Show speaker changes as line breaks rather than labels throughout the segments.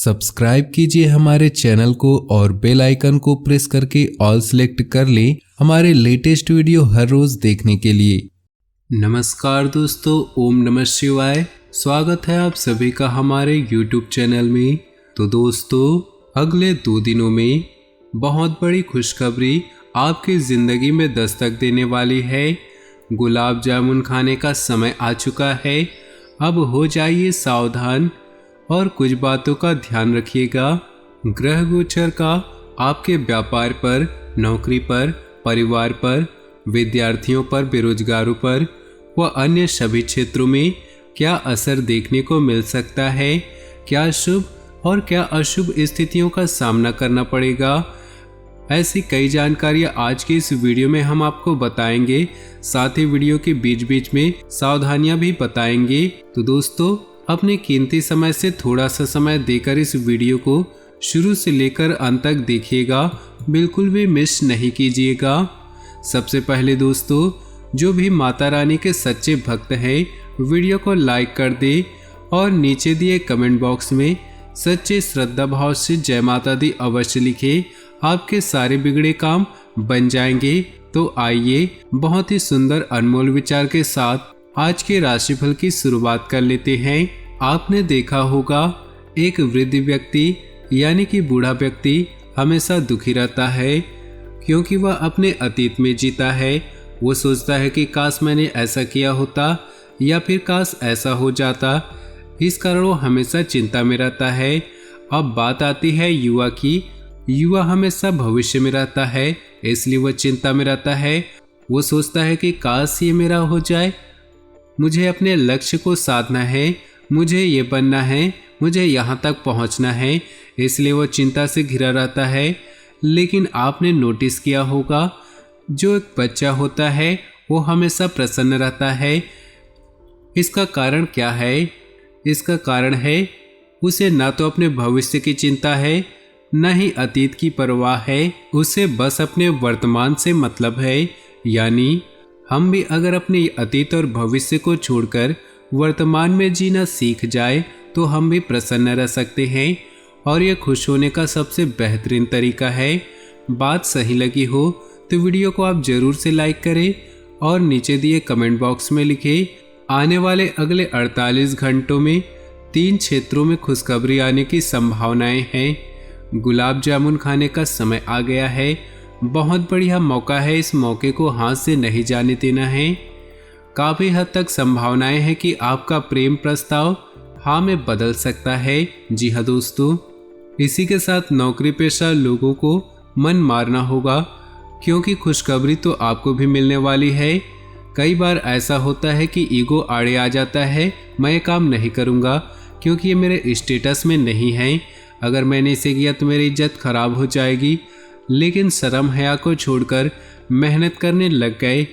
Subscribe कीजिए हमारे channel को और बेल आइकन को प्रेस करके ऑल सेलेक्ट कर लें हमारे लेटेस्ट वीडियो हर रोज देखने के लिए। नमस्कार दोस्तों, ओम नमः शिवाय। स्वागत है आप सभी का हमारे YouTube चैनल में। तो दोस्तों, अगले 2 दिनों में बहुत बड़ी खुशखबरी आपकी ज़िंदगी में दस्तक देने वाली है। गुलाब जामुन खाने का समय आ चुका है। अब हो जाइए सावधान और कुछ बातों का ध्यान रखिएगा। ग्रह गोचर का आपके व्यापार पर, नौकरी पर, परिवार पर, विद्यार्थियों पर, बेरोजगारों पर व अन्य सभी क्षेत्रों में क्या असर देखने को मिल सकता है, क्या शुभ और क्या अशुभ स्थितियों का सामना करना पड़ेगा, ऐसी कई जानकारियां आज की इस वीडियो में हम आपको बताएंगे। साथ ही वीडियो के बीच बीच में सावधानियां भी बताएंगे। तो दोस्तों, अपने कीमती समय से थोड़ा सा समय देकर इस वीडियो को शुरू से लेकर अंत तक देखिएगा, बिल्कुल भी मिस नहीं कीजिएगा। सबसे पहले दोस्तों, जो भी माता रानी के सच्चे भक्त हैं, वीडियो को लाइक कर दे और नीचे दिए कमेंट बॉक्स में सच्चे श्रद्धा भाव से जय माता दी अवश्य लिखे। आपके सारे बिगड़े काम बन जाएंगे। तो आइए बहुत ही सुंदर अनमोल विचार के साथ आज के राशिफल की शुरुआत कर लेते हैं। आपने देखा होगा, एक वृद्ध व्यक्ति यानी कि बूढ़ा व्यक्ति हमेशा दुखी रहता है क्योंकि वह अपने अतीत में जीता है। वो सोचता है कि काश मैंने ऐसा किया होता या फिर काश ऐसा हो जाता। इस कारण वो हमेशा चिंता में रहता है। अब बात आती है युवा की। युवा हमेशा भविष्य में रहता है, इसलिए वह चिंता में रहता है। वो सोचता है कि काश ये मेरा हो जाए, मुझे अपने लक्ष्य को साधना है, मुझे ये बनना है, मुझे यहाँ तक पहुँचना है, इसलिए वो चिंता से घिरा रहता है। लेकिन आपने नोटिस किया होगा, जो एक बच्चा होता है वो हमेशा प्रसन्न रहता है। इसका कारण क्या है? इसका कारण है उसे ना तो अपने भविष्य की चिंता है, न ही अतीत की परवाह है। उसे बस अपने वर्तमान से मतलब है। यानी हम भी अगर अपने अतीत और भविष्य को छोड़कर वर्तमान में जीना सीख जाए तो हम भी प्रसन्न रह सकते हैं और यह खुश होने का सबसे बेहतरीन तरीका है। बात सही लगी हो तो वीडियो को आप जरूर से लाइक करें और नीचे दिए कमेंट बॉक्स में लिखें। आने वाले अगले 48 घंटों में 3 क्षेत्रों में खुशखबरी आने की संभावनाएं हैं। गुलाब जामुन खाने का समय आ गया है। बहुत बढ़िया मौका है, इस मौके को हाथ से नहीं जाने देना है। काफ़ी हद तक संभावनाएं हैं कि आपका प्रेम प्रस्ताव हाँ में बदल सकता है। जी हाँ दोस्तों, इसी के साथ नौकरी पेशा लोगों को मन मारना होगा क्योंकि खुशखबरी तो आपको भी मिलने वाली है। कई बार ऐसा होता है कि ईगो आड़े आ जाता है, मैं ये काम नहीं करूँगा क्योंकि ये मेरे स्टेटस में नहीं है, अगर मैंने इसे किया तो मेरी इज्जत खराब हो जाएगी। लेकिन शर्म हया को छोड़कर मेहनत करने लग गए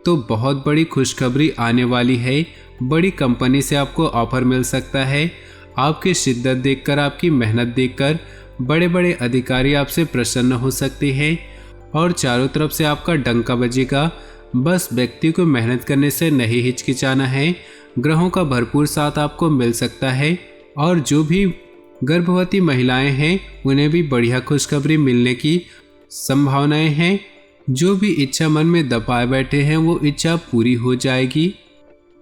तो बहुत बड़ी खुशखबरी आने वाली है। बड़ी कंपनी से आपको ऑफर मिल सकता है। आपकी शिद्दत देखकर, आपकी मेहनत देखकर बड़े बड़े अधिकारी आपसे प्रसन्न हो सकते हैं और चारों तरफ से आपका डंका बजेगा। बस व्यक्ति को मेहनत करने से नहीं हिचकिचाना है। ग्रहों का भरपूर साथ आपको मिल सकता है और जो भी गर्भवती महिलाएं हैं उन्हें भी बढ़िया खुशखबरी मिलने की संभावनाएं हैं। जो भी इच्छा मन में दबाए बैठे हैं वो इच्छा पूरी हो जाएगी।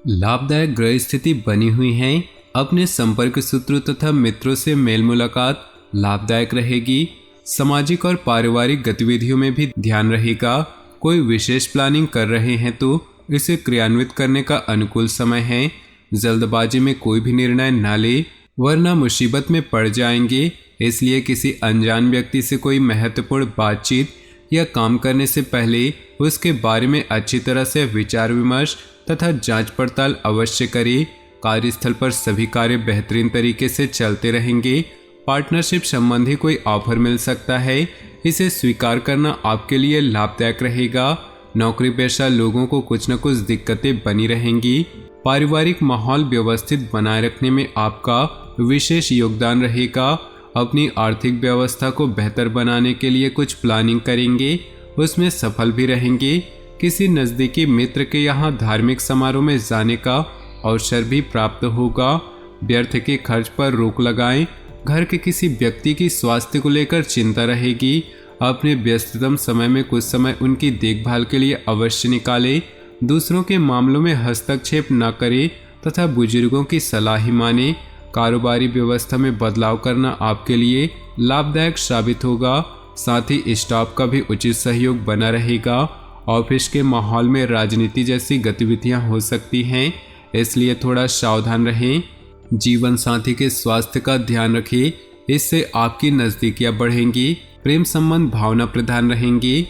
लाभदायक ग्रह स्थिति बनी हुई है। अपने संपर्क सूत्रों तथा मित्रों से मेल मुलाकात लाभदायक रहेगी। सामाजिक और पारिवारिक गतिविधियों में भी ध्यान रहेगा। कोई विशेष प्लानिंग कर रहे हैं तो इसे क्रियान्वित करने का अनुकूल समय है। जल्दबाजी में कोई भी निर्णय न ले वरना मुसीबत में पड़ जाएंगे। इसलिए किसी अनजान व्यक्ति से कोई महत्वपूर्ण बातचीत या काम करने से पहले उसके बारे में अच्छी तरह से विचार विमर्श तथा जांच पड़ताल अवश्य करें। कार्यस्थल पर सभी कार्य बेहतरीन तरीके से चलते रहेंगे। पार्टनरशिप संबंधी कोई ऑफर मिल सकता है, इसे स्वीकार करना आपके लिए लाभदायक रहेगा। नौकरी पेशा लोगों को कुछ न कुछ दिक्कतें बनी रहेंगी। पारिवारिक माहौल व्यवस्थित बनाए रखने में आपका विशेष योगदान रहेगा। अपनी आर्थिक व्यवस्था को बेहतर बनाने के लिए कुछ प्लानिंग करेंगे, उसमें सफल भी रहेंगे। किसी नज़दीकी मित्र के यहाँ धार्मिक समारोह में जाने का अवसर भी प्राप्त होगा। व्यर्थ के खर्च पर रोक लगाएं घर के किसी व्यक्ति की स्वास्थ्य को लेकर चिंता रहेगी। अपने व्यस्ततम समय में कुछ समय उनकी देखभाल के लिए अवश्य निकालें। दूसरों के मामलों में हस्तक्षेप न करें तथा बुजुर्गों की सलाह ही माने। कारोबारी व्यवस्था में बदलाव करना आपके लिए लाभदायक साबित होगा। साथ ही स्टाफ का भी उचित सहयोग बना रहेगा। ऑफिस के माहौल में राजनीति जैसी गतिविधियां हो सकती हैं, इसलिए थोड़ा सावधान रहें। जीवन साथी के स्वास्थ्य का ध्यान रखें, इससे आपकी नजदीकियां बढ़ेंगी। प्रेम संबंध भावना प्रधान रहेंगे।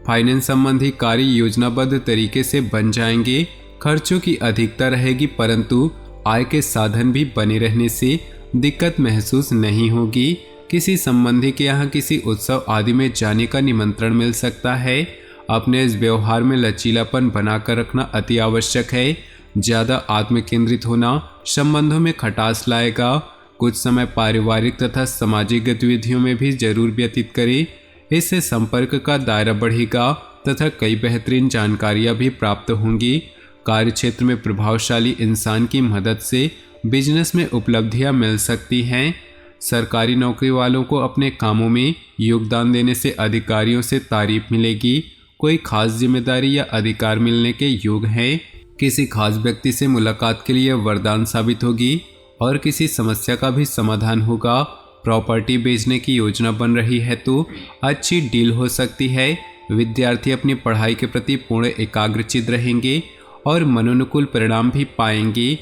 फाइनेंस संबंधी कार्य योजनाबद्ध तरीके से बन जाएंगे। खर्चों की अधिकता रहेगी, परंतु आय के साधन भी बने रहने से दिक्कत महसूस नहीं होगी। किसी संबंधी के यहाँ किसी उत्सव आदि में जाने का निमंत्रण मिल सकता है। अपने इस व्यवहार में लचीलापन बनाकर रखना अति आवश्यक है। ज्यादा आत्म केंद्रित होना संबंधों में खटास लाएगा। कुछ समय पारिवारिक तथा सामाजिक गतिविधियों में भी जरूर व्यतीत करें, इससे संपर्क का दायरा बढ़ेगा तथा कई बेहतरीन जानकारियां भी प्राप्त होंगी। कार्य क्षेत्र में प्रभावशाली इंसान की मदद से बिजनेस में उपलब्धियां मिल सकती हैं। सरकारी नौकरी वालों को अपने कामों में योगदान देने से अधिकारियों से तारीफ मिलेगी। कोई खास जिम्मेदारी या अधिकार मिलने के योग हैं। किसी खास व्यक्ति से मुलाकात के लिए वरदान साबित होगी और किसी समस्या का भी समाधान होगा। प्रॉपर्टी बेचने की योजना बन रही है तो अच्छी डील हो सकती है। विद्यार्थी अपनी पढ़ाई के प्रति पूर्ण एकाग्रचित रहेंगे और मनोनुकूल परिणाम भी पाएंगे।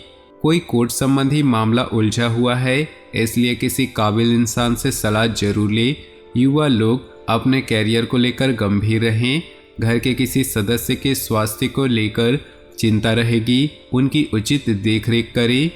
कोई कोर्ट संबंधी मामला उलझा हुआ है, इसलिए किसी काबिल इंसान से सलाह जरूर ले। युवा लोग अपने कैरियर को लेकर गंभीर रहें। घर के किसी सदस्य के स्वास्थ्य को लेकर चिंता रहेगी, उनकी उचित देखरेख करें।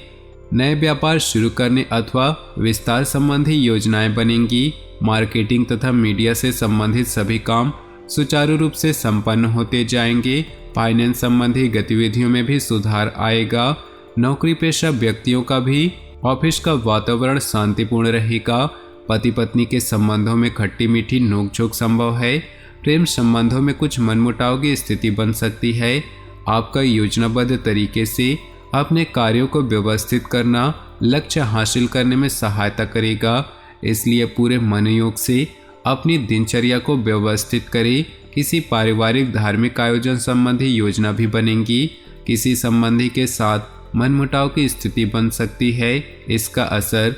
नए व्यापार शुरू करने अथवा विस्तार संबंधी योजनाएं बनेंगी। मार्केटिंग तथा मीडिया से संबंधित सभी काम सुचारू रूप से संपन्न होते जाएंगे। फाइनेंस संबंधी गतिविधियों में भी सुधार आएगा। नौकरी पेशा व्यक्तियों का भी ऑफिस का वातावरण शांतिपूर्ण रहेगा। पति पत्नी के संबंधों में खट्टी मीठी नोकझोंक संभव है। प्रेम संबंधों में कुछ मनमुटाव की स्थिति बन सकती है। आपका योजनाबद्ध तरीके से अपने कार्यों को व्यवस्थित करना लक्ष्य हासिल करने में सहायता करेगा, इसलिए पूरे मनोयोग से अपनी दिनचर्या को व्यवस्थित करें। किसी पारिवारिक धार्मिक आयोजन संबंधी योजना भी बनेगी। किसी संबंधी के साथ मनमुटाव की स्थिति बन सकती है, इसका असर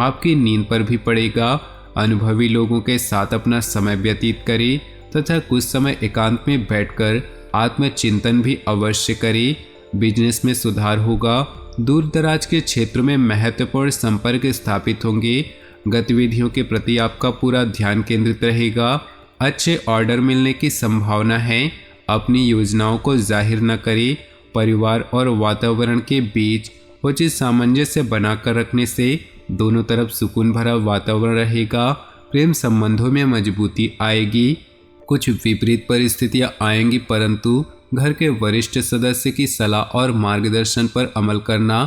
आपकी नींद पर भी पड़ेगा। अनुभवी लोगों के साथ अपना समय व्यतीत करें तथा कुछ समय एकांत में बैठकर आत्मचिंतन भी अवश्य करें। बिजनेस में सुधार होगा। दूर दराज के क्षेत्र में महत्वपूर्ण संपर्क स्थापित होंगे। गतिविधियों के प्रति आपका पूरा ध्यान केंद्रित रहेगा। अच्छे ऑर्डर मिलने की संभावना है। अपनी योजनाओं को जाहिर न करें। परिवार और वातावरण के बीच उचित सामंजस्य बनाकर रखने से दोनों तरफ सुकून भरा वातावरण रहेगा। प्रेम संबंधों में मजबूती आएगी। कुछ विपरीत परिस्थितियां आएंगी, परंतु घर के वरिष्ठ सदस्य की सलाह और मार्गदर्शन पर अमल करना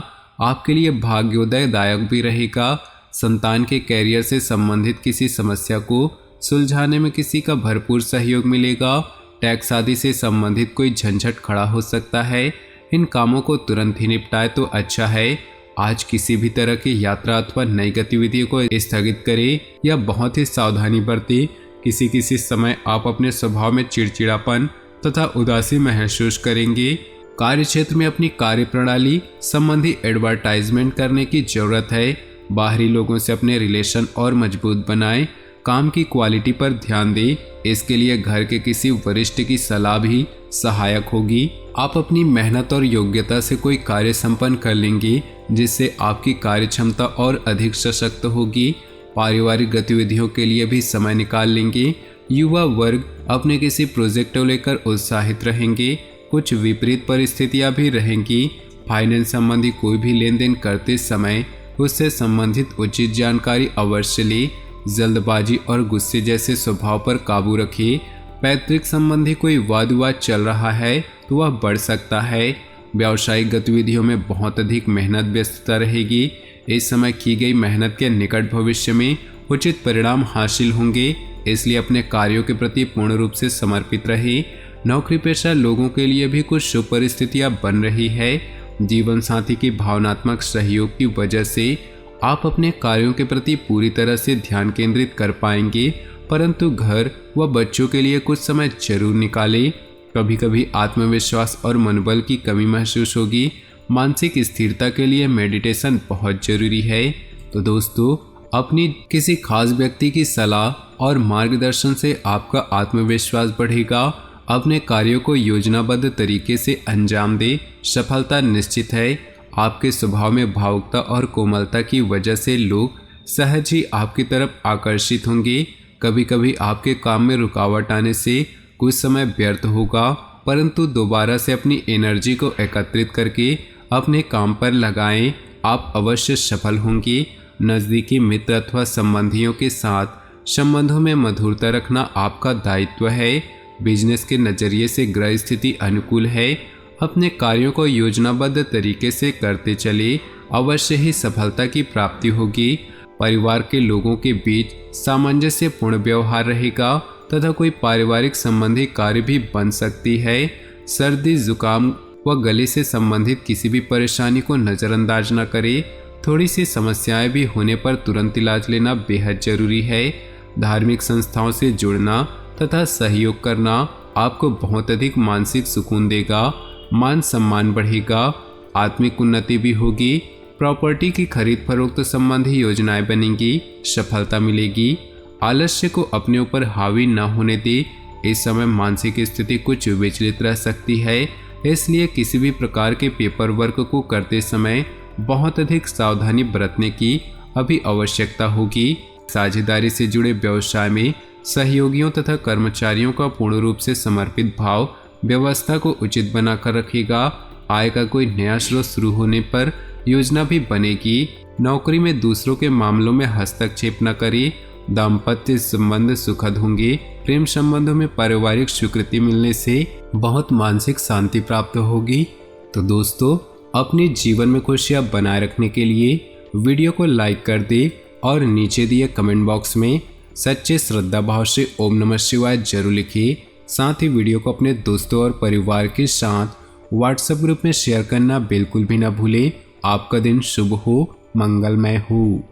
आपके लिए भाग्योदयदायक भी रहेगा। संतान के कैरियर से संबंधित किसी समस्या को सुलझाने में किसी का भरपूर सहयोग मिलेगा। टैक्स आदि से संबंधित कोई झंझट खड़ा हो सकता है। इन कामों को तुरंत ही निपटाए तो अच्छा है। आज किसी भी तरह की यात्रा अथवा नई गतिविधियों को स्थगित करें या बहुत ही सावधानी बरतें। किसी समय आप अपने स्वभाव में चिड़चिड़ापन तथा उदासी महसूस करेंगे। कार्य क्षेत्र में अपनी कार्य प्रणाली संबंधी एडवर्टाइजमेंट करने की जरूरत है। बाहरी लोगों से अपने रिलेशन और मजबूत बनाएं। काम की क्वालिटी पर ध्यान दें। इसके लिए घर के किसी वरिष्ठ की सलाह भी सहायक होगी। आप अपनी मेहनत और योग्यता से कोई कार्य संपन्न कर लेंगे, जिससे आपकी कार्य क्षमता और अधिक सशक्त होगी। पारिवारिक गतिविधियों के लिए भी समय निकाल लेंगे। युवा वर्ग अपने किसी प्रोजेक्ट को लेकर उत्साहित रहेंगे। कुछ विपरीत परिस्थितियां भी रहेंगी। फाइनेंस संबंधी कोई भी लेन देन करते समय उससे संबंधित उचित जानकारी अवश्य ले। जल्दबाजी और गुस्से जैसे स्वभाव पर काबू रखिए। पैतृक संबंधी कोई वाद विवाद चल रहा है तो वह बढ़ सकता है। व्यावसायिक गतिविधियों में बहुत अधिक मेहनत व्यस्तता रहेगी। इस समय की गई मेहनत के निकट भविष्य में उचित परिणाम हासिल होंगे, इसलिए अपने कार्यों के प्रति पूर्ण रूप से समर्पित रहे। नौकरी पेशा लोगों के लिए भी कुछ शुभ परिस्थितियां बन रही है। जीवन साथी की भावनात्मक सहयोग की वजह से आप अपने कार्यों के प्रति पूरी तरह से ध्यान केंद्रित कर पाएंगे, परंतु घर व बच्चों के लिए कुछ समय जरूर निकालें। कभी कभी आत्मविश्वास और मनोबल की कमी महसूस होगी। मानसिक स्थिरता के लिए मेडिटेशन बहुत जरूरी है। तो दोस्तों, अपनी किसी खास व्यक्ति की सलाह और मार्गदर्शन से आपका आत्मविश्वास बढ़ेगा। अपने कार्यों को योजनाबद्ध तरीके से अंजाम दें, सफलता निश्चित है। आपके स्वभाव में भावुकता और कोमलता की वजह से लोग सहज ही आपकी तरफ आकर्षित होंगे। कभी कभी आपके काम में रुकावट आने से कुछ समय व्यर्थ होगा, परंतु दोबारा से अपनी एनर्जी को एकत्रित करके अपने काम पर लगाएं, आप अवश्य सफल होंगे। नज़दीकी मित्र अथवा संबंधियों के साथ संबंधों में मधुरता रखना आपका दायित्व है। बिजनेस के नज़रिए से ग्रह स्थिति अनुकूल है। अपने कार्यों को योजनाबद्ध तरीके से करते चले, अवश्य ही सफलता की प्राप्ति होगी। परिवार के लोगों के बीच सामंजस्यपूर्ण व्यवहार रहेगा तथा कोई पारिवारिक संबंधी कार्य भी बन सकती है। सर्दी, जुकाम व गले से संबंधित किसी भी परेशानी को नज़रअंदाज न करें। थोड़ी सी समस्याएं भी होने पर तुरंत इलाज लेना बेहद जरूरी है। धार्मिक संस्थाओं से जुड़ना तथा सहयोग करना आपको बहुत अधिक मानसिक सुकून देगा। मान सम्मान बढ़ेगा, आत्मिक उन्नति भी होगी। प्रॉपर्टी की खरीद फरोख्त संबंधी योजनाएं बनेंगी, सफलता मिलेगी। आलस्य को अपने ऊपर हावी न होने दे। इस समय मानसिक स्थिति कुछ विचलित रह सकती है, इसलिए किसी भी प्रकार के पेपर वर्क को करते समय बहुत अधिक सावधानी बरतने की अभी आवश्यकता होगी। साझेदारी से जुड़े व्यवसाय में सहयोगियों तथा कर्मचारियों का पूर्ण रूप से समर्पित भाव व्यवस्था को उचित बनाकर रखेगा। आय का कोई नया स्रोत शुरू होने पर योजना भी बनेगी। नौकरी में दूसरों के मामलों में हस्तक्षेप न करें। दाम्पत्य संबंध सुखद होंगे। प्रेम संबंधों में पारिवारिक स्वीकृति मिलने से बहुत मानसिक शांति प्राप्त होगी। तो दोस्तों, अपने जीवन में खुशियां बनाए रखने के लिए वीडियो को लाइक कर दे और नीचे दिए कमेंट बॉक्स में सच्चे श्रद्धा भाव से ओम नमः शिवाय जरूर लिखिए। साथ ही वीडियो को अपने दोस्तों और परिवार के साथ व्हाट्सएप ग्रुप में शेयर करना बिल्कुल भी ना भूलें। आपका दिन शुभ हो, मंगलमय हो।